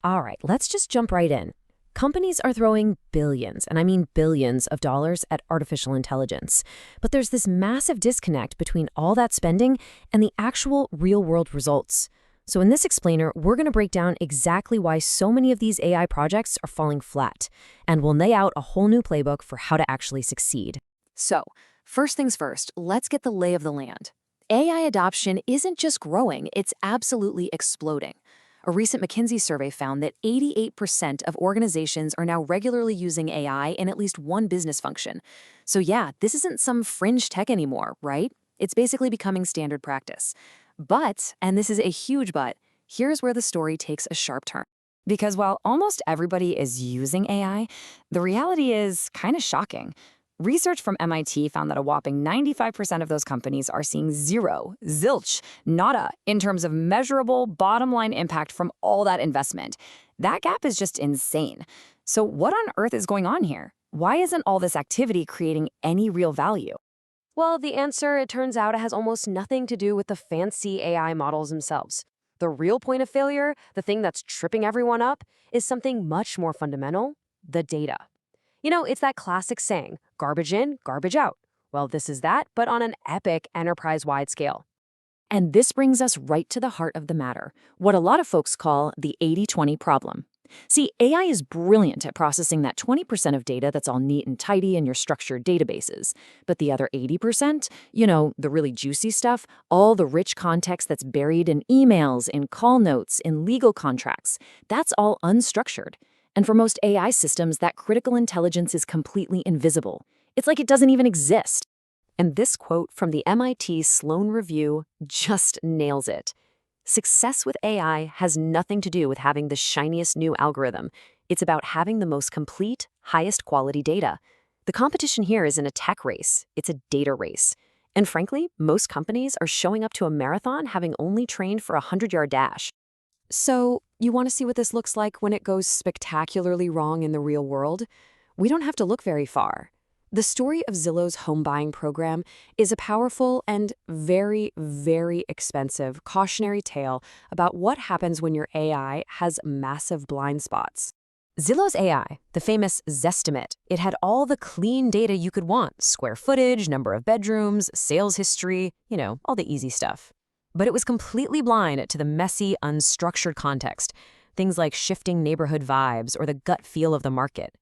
All right, let's just jump right in. Companies are throwing billions, and I mean billions of dollars at artificial intelligence. But there's this massive disconnect between all that spending and the actual real-world results. So in this explainer, we're going to break down exactly why so many of these AI projects are falling flat, and we'll lay out a whole new playbook for how to actually succeed. So, first things first, let's get the lay of the land. AI adoption isn't just growing, it's absolutely exploding. A recent McKinsey survey found that 88% of organizations are now regularly using AI in at least one business function. So, yeah, this isn't some fringe tech anymore, right? It's basically becoming standard practice. But, and this is a huge but, here's where the story takes a sharp turn. Because while almost everybody is using AI, the reality is kind of shocking. Research from MIT found that a whopping 95% of those companies are seeing zero, zilch, nada in terms of measurable bottom line impact from all that investment. That gap is just insane. So, what on earth is going on here? Why isn't all this activity creating any real value? Well, the answer, it turns out, it has almost nothing to do with the fancy AI models themselves. The real point of failure, the thing that's tripping everyone up, is something much more fundamental: the data. It's that classic saying, garbage in, garbage out. Well, this is that, but on an epic enterprise-wide scale. And this brings us right to the heart of the matter, what a lot of folks call the 80-20 problem. See, AI is brilliant at processing that 20% of data that's all neat and tidy in your structured databases. But the other 80%, the really juicy stuff, all the rich context that's buried in emails, in call notes, in legal contracts, that's all unstructured. And for most AI systems, that critical intelligence is completely invisible. It's like it doesn't even exist. And this quote from the MIT Sloan Review just nails it. Success with AI has nothing to do with having the shiniest new algorithm. It's about having the most complete, highest quality data. The competition here isn't a tech race, it's a data race. And frankly, most companies are showing up to a marathon having only trained for a 100-yard dash. So, you want to see what this looks like when it goes spectacularly wrong in the real world? We don't have to look very far. The story of Zillow's home buying program is a powerful and very, very expensive cautionary tale about what happens when your AI has massive blind spots. Zillow's AI, the famous Zestimate, it had all the clean data you could want: square footage, number of bedrooms, sales history, all the easy stuff. But it was completely blind to the messy, unstructured context, things like shifting neighborhood vibes or the gut feel of the market.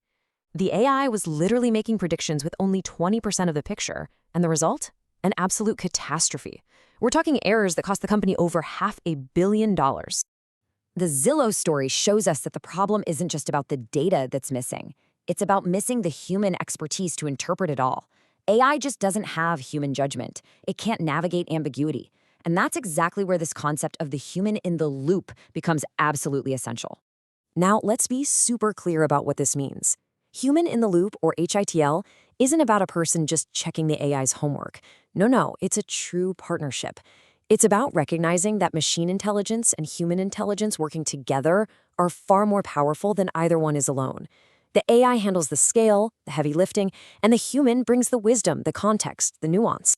The AI was literally making predictions with only 20% of the picture, and the result? An absolute catastrophe. We're talking errors that cost the company over $500 million. The Zillow story shows us that the problem isn't just about the data that's missing. It's about missing the human expertise to interpret it all. AI just doesn't have human judgment. It can't navigate ambiguity. And that's exactly where this concept of the human in the loop becomes absolutely essential. Now, let's be super clear about what this means. Human in the loop, or HITL, isn't about a person just checking the AI's homework. No, it's a true partnership. It's about recognizing that machine intelligence and human intelligence working together are far more powerful than either one is alone. The AI handles the scale, the heavy lifting, and the human brings the wisdom, the context, the nuance.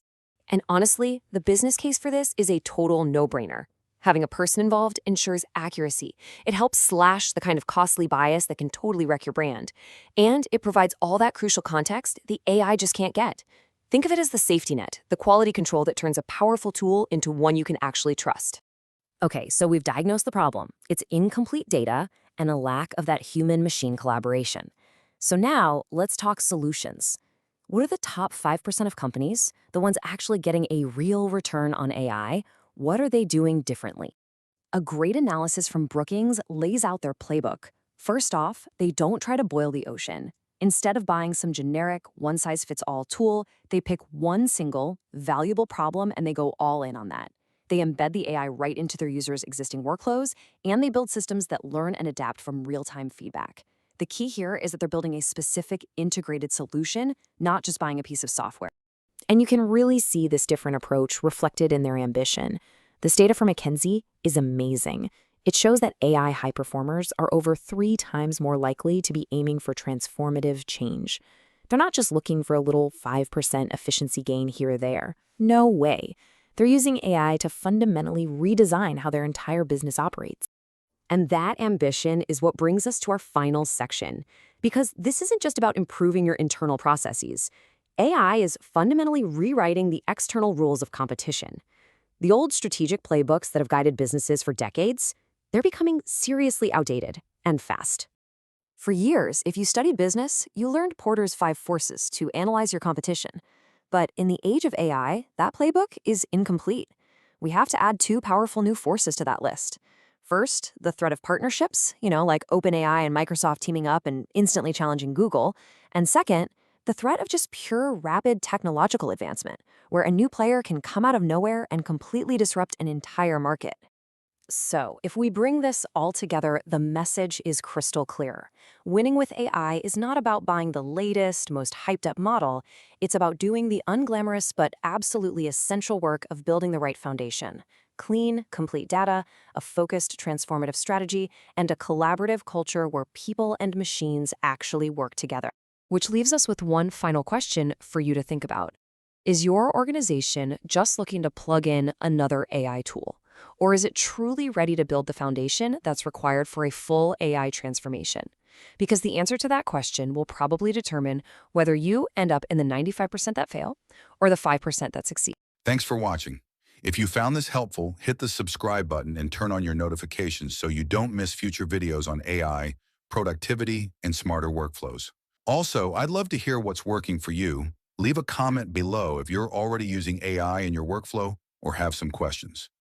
And honestly, the business case for this is a total no-brainer. Having a person involved ensures accuracy. It helps slash the kind of costly bias that can totally wreck your brand. And it provides all that crucial context the AI just can't get. Think of it as the safety net, the quality control that turns a powerful tool into one you can actually trust. Okay, so we've diagnosed the problem. It's incomplete data and a lack of that human-machine collaboration. So now, let's talk solutions. What are the top 5% of companies, the ones actually getting a real return on AI? What are they doing differently? A great analysis from Brookings lays out their playbook. First off, they don't try to boil the ocean. Instead of buying some generic, one-size-fits-all tool, they pick one single, valuable problem and they go all in on that. They embed the AI right into their users' existing workflows, and they build systems that learn and adapt from real-time feedback. The key here is that they're building a specific integrated solution, not just buying a piece of software. And you can really see this different approach reflected in their ambition. This data from McKinsey is amazing. It shows that AI high performers are over 3 times more likely to be aiming for transformative change. They're not just looking for a little 5% efficiency gain here or there. No way. They're using AI to fundamentally redesign how their entire business operates. And that ambition is what brings us to our final section. Because this isn't just about improving your internal processes. AI is fundamentally rewriting the external rules of competition. The old strategic playbooks that have guided businesses for decades, they're becoming seriously outdated and fast. For years, if you studied business, you learned Porter's 5 forces to analyze your competition. But in the age of AI, that playbook is incomplete. We have to add 2 powerful new forces to that list. First, the threat of partnerships, like OpenAI and Microsoft teaming up and instantly challenging Google. And second, the threat of just pure rapid technological advancement, where a new player can come out of nowhere and completely disrupt an entire market. So, if we bring this all together, the message is crystal clear. Winning with AI is not about buying the latest, most hyped up model. It's about doing the unglamorous but absolutely essential work of building the right foundation. Clean, complete data, a focused, transformative strategy, and a collaborative culture where people and machines actually work together. Which leaves us with one final question for you to think about. Is your organization just looking to plug in another AI tool? Or is it truly ready to build the foundation that's required for a full AI transformation? Because the answer to that question will probably determine whether you end up in the 95% that fail or the 5% that succeed. Thanks for watching. If you found this helpful, hit the subscribe button and turn on your notifications so you don't miss future videos on AI, productivity, and smarter workflows. Also, I'd love to hear what's working for you. Leave a comment below if you're already using AI in your workflow or have some questions.